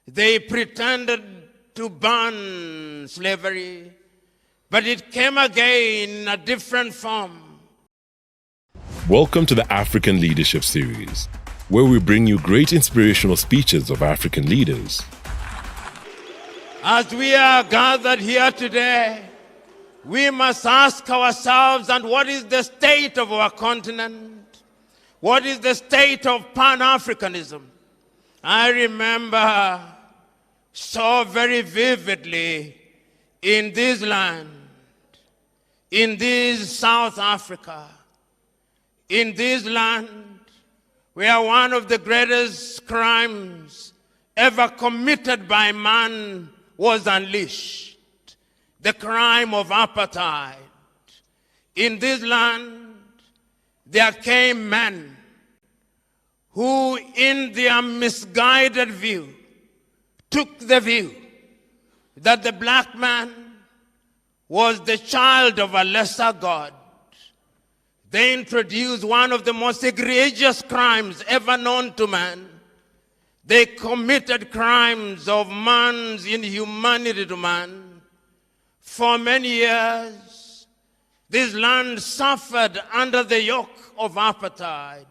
They pretended to ban slavery, but it came again in a different form. Welcome to the African Leadership Series, where we bring you great inspirational speeches of African leaders. As we are gathered here today, we must ask ourselves, and what is the state of our continent? What is the state of Pan-Africanism? I remember so very vividly in this land, in this South Africa, in this land where one of the greatest crimes ever committed by man was unleashed, the crime of apartheid. In this land, there came men who, in their misguided view, took the view that the black man was the child of a lesser God. They introduced one of the most egregious crimes ever known to man. They committed crimes of man's inhumanity to man. For many years, this land suffered under the yoke of apartheid.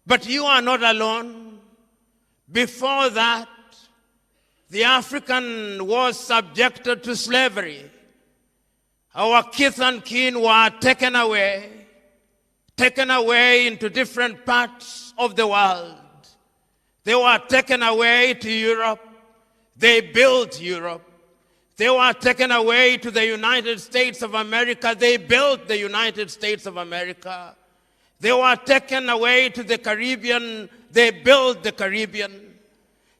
But you are not alone. Before that, the African was subjected to slavery. Our kith and kin were taken away into different parts of the world. They were taken away to Europe. They built Europe. They were taken away to the United States of America. They built the United States of America. They were taken away to the Caribbean. They built the Caribbean.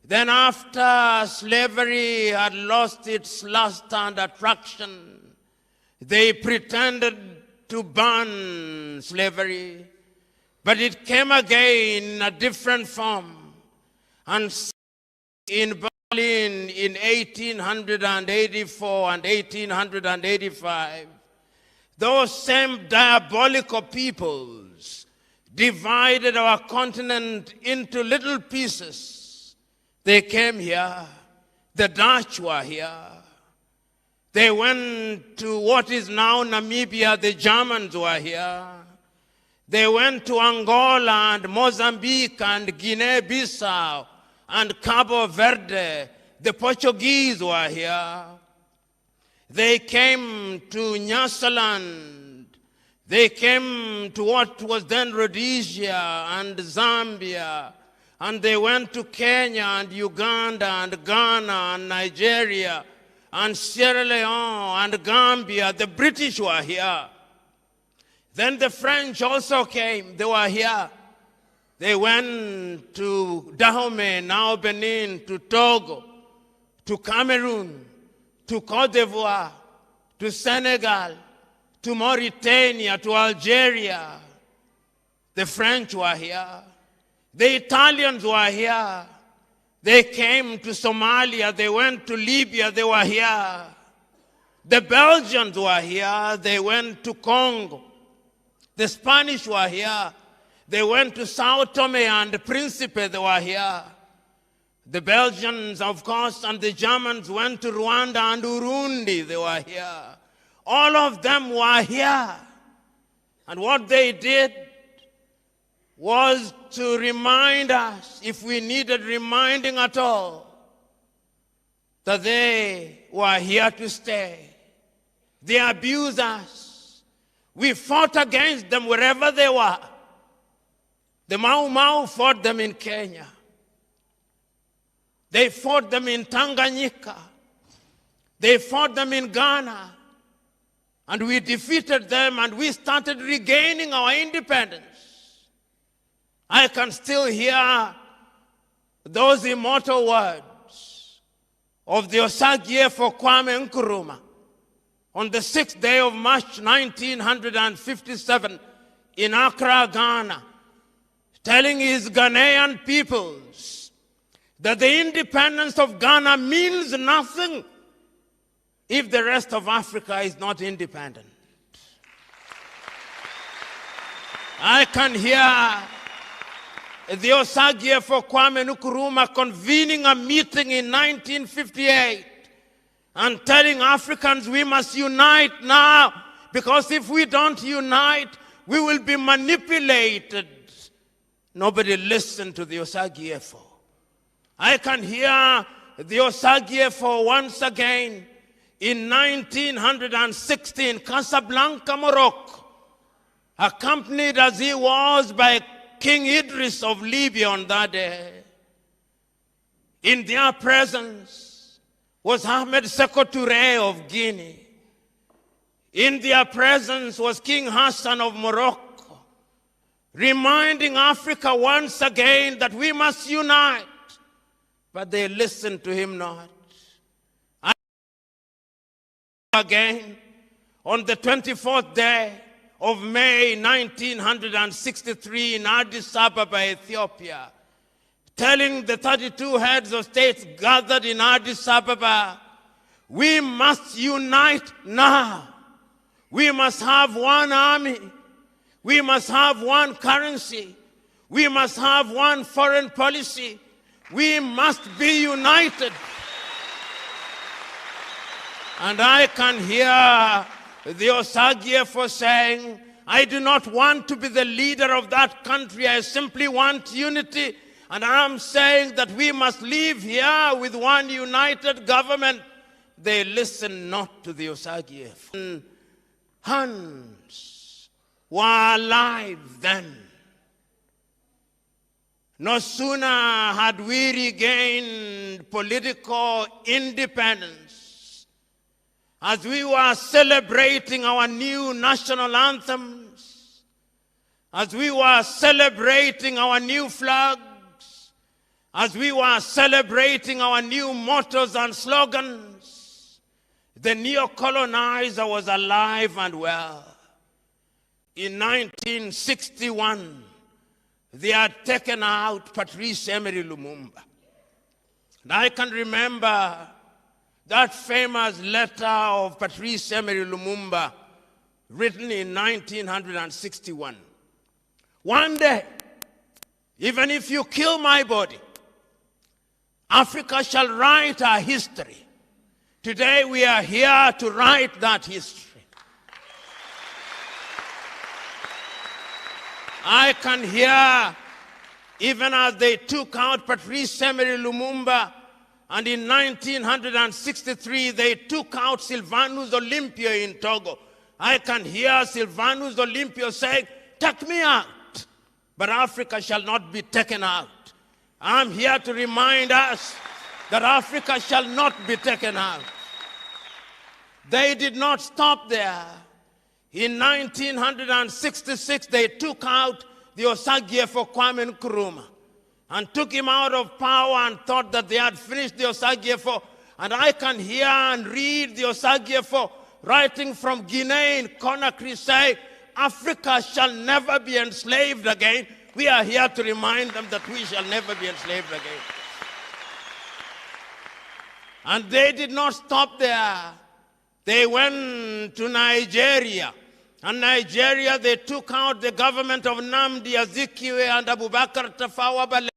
Then after slavery had lost its luster and attraction, they pretended to ban slavery, but it came again in a different form. And in Berlin in 1884 and 1885, those same diabolical peoples divided our continent into little pieces. They came here. The Dutch were here. They went to what is now Namibia. The Germans were here. They went to Angola and Mozambique and Guinea-Bissau and Cabo Verde. The Portuguese were here. They came to Nyasaland. They came to what was then Rhodesia and Zambia. And they went to Kenya and Uganda and Ghana and Nigeria and Sierra Leone and Gambia. The British were here. Then the French also came. They were here. They went to Dahomey, now Benin, to Togo, to Cameroon, to Cote d'Ivoire, to Senegal, to Mauritania, to Algeria. The French were here. The Italians were here. They came to Somalia. They went to Libya. They were here. The Belgians were here. They went to Congo. The Spanish were here. They went to Sao Tome and Principe. They were here. The Belgians, of course, and the Germans went to Rwanda and Burundi. They were here. All of them were here. And what they did was to remind us, if we needed reminding at all, that they were here to stay. They abused us. We fought against them wherever they were. The Mau Mau fought them in Kenya. They fought them in Tanganyika. They fought them in Ghana. And we defeated them and we started regaining our independence. I can still hear those immortal words of the Osagie for Kwame Nkrumah on the 6th day of March 1957 in Accra, Ghana, telling his Ghanaian peoples that the independence of Ghana means nothing if the rest of Africa is not independent. I can hear the Osagyefo Kwame Nkrumah convening a meeting in 1958 and telling Africans we must unite now, because if we don't unite, we will be manipulated. Nobody listened to the Osagyefo. I can hear the Osagyefo once again in 1960 in Casablanca, Morocco, accompanied as he was by King Idris of Libya on that day. In their presence was Ahmed Sékou Touré of Guinea. In their presence was King Hassan of Morocco, reminding Africa once again that we must unite. But they listened to him not. And again, on the 24th day of May 1963 in Addis Ababa, Ethiopia, telling the 32 heads of states gathered in Addis Ababa, we must unite now. We must have one army. We must have one currency. We must have one foreign policy. We must be united. And I can hear the Osagyefo saying, I do not want to be the leader of that country. I simply want unity. And I'm saying that we must live here with one united government. They listen not to the Osagyefo. Hands were alive then. No sooner had we regained political independence, as we were celebrating our new national anthems, as we were celebrating our new flags, as we were celebrating our new mottos and slogans, the neo-colonizer was alive and well. In 1961, they had taken out Patrice Emery Lumumba. And I can remember that famous letter of Patrice Emery Lumumba written in 1961. One day, even if you kill my body, Africa shall write our history. Today we are here to write that history. I can hear, even as they took out Patrice Emery Lumumba, and in 1963 they took out Sylvanus Olympio in Togo. I can hear Sylvanus Olympio saying, take me out, but Africa shall not be taken out. I'm here to remind us that Africa shall not be taken out. They did not stop there. In 1966, they took out the Osagyefo Kwame Nkrumah and took him out of power and thought that they had finished the Osagyefo. And I can hear and read the Osagyefo writing from Guinea in Conakry say, Africa shall never be enslaved again. We are here to remind them that we shall never be enslaved again. And they did not stop there. They went to Nigeria. And Nigeria, they took out the government of Nnamdi Azikiwe and Abubakar Tafawa Balewa.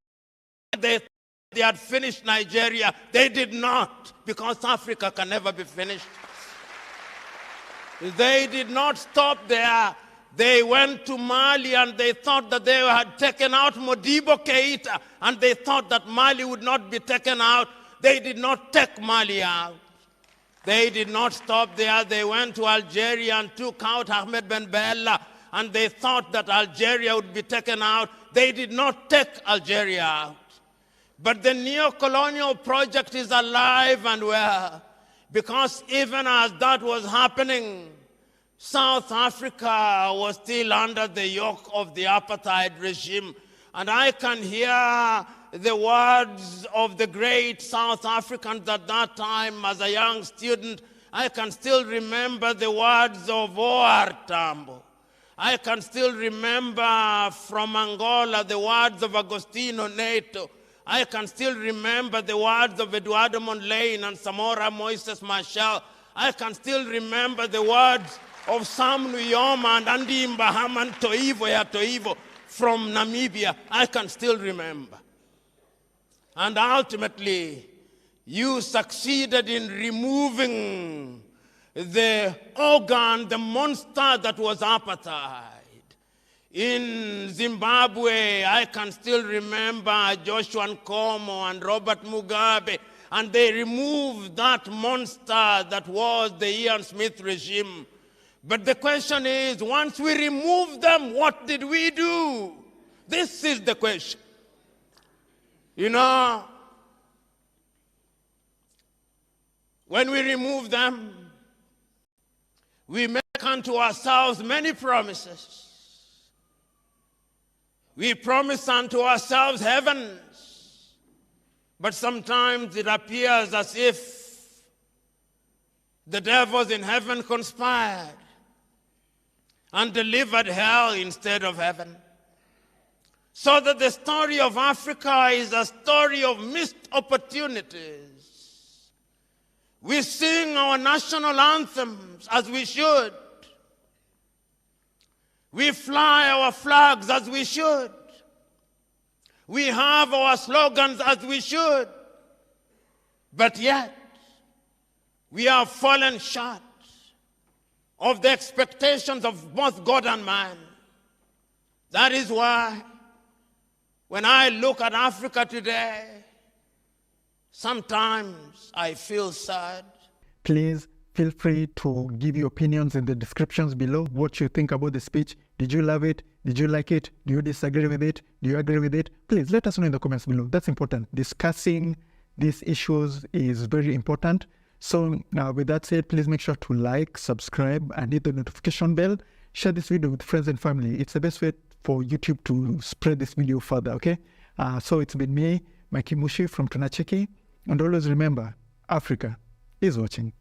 They had finished Nigeria. They did not, because Africa can never be finished. They did not stop there. They went to Mali and they thought that they had taken out Modibo Keita, and they thought that Mali would not be taken out. They did not take Mali out. They did not stop there. They went to Algeria and took out Ahmed Ben Bella, and they thought that Algeria would be taken out. They did not take Algeria out. But the neo-colonial project is alive and well, because even as that was happening, South Africa was still under the yoke of the apartheid regime. And I can hear the words of the great South Africans at that time as a young student. I can still remember the words of O.R. Tambo. I can still remember from Angola the words of Agostinho Neto. I can still remember the words of Eduardo Mondlane and Samora Moises Machel. I can still remember the words of Sam Nujoma and Andy Mbahaman Toivo ya Toivo. from Namibia, I can still remember. And ultimately, you succeeded in removing the organ, the monster that was apartheid. In Zimbabwe, I can still remember Joshua Nkomo and Robert Mugabe, and they removed that monster that was the Ian Smith regime. But the question is, once we removed them, what did we do? This is the question. You know, when we remove them, we make unto ourselves many promises. We promise unto ourselves heavens, but sometimes it appears as if the devils in heaven conspired and delivered hell instead of heaven. So that the story of Africa is a story of missed opportunities. We sing our national anthems as we should. We fly our flags as we should. We have our slogans as we should. But yet, we have fallen short of the expectations of both God and man. That is why, when I look at Africa today, sometimes I feel sad. Please feel free to give your opinions in the descriptions below, what you think about the speech. Did you love it? Did you like it? Do you disagree with it? Do you agree with it? Please let us know in the comments below. That's important. Discussing these issues is very important. So now with that said, please make sure to like, subscribe, and hit the notification bell. Share this video with friends and family. It's the best way for YouTube to spread this video further, okay? So it's been me, Mikey Mushi from Tunacheki. And always remember, Africa is watching.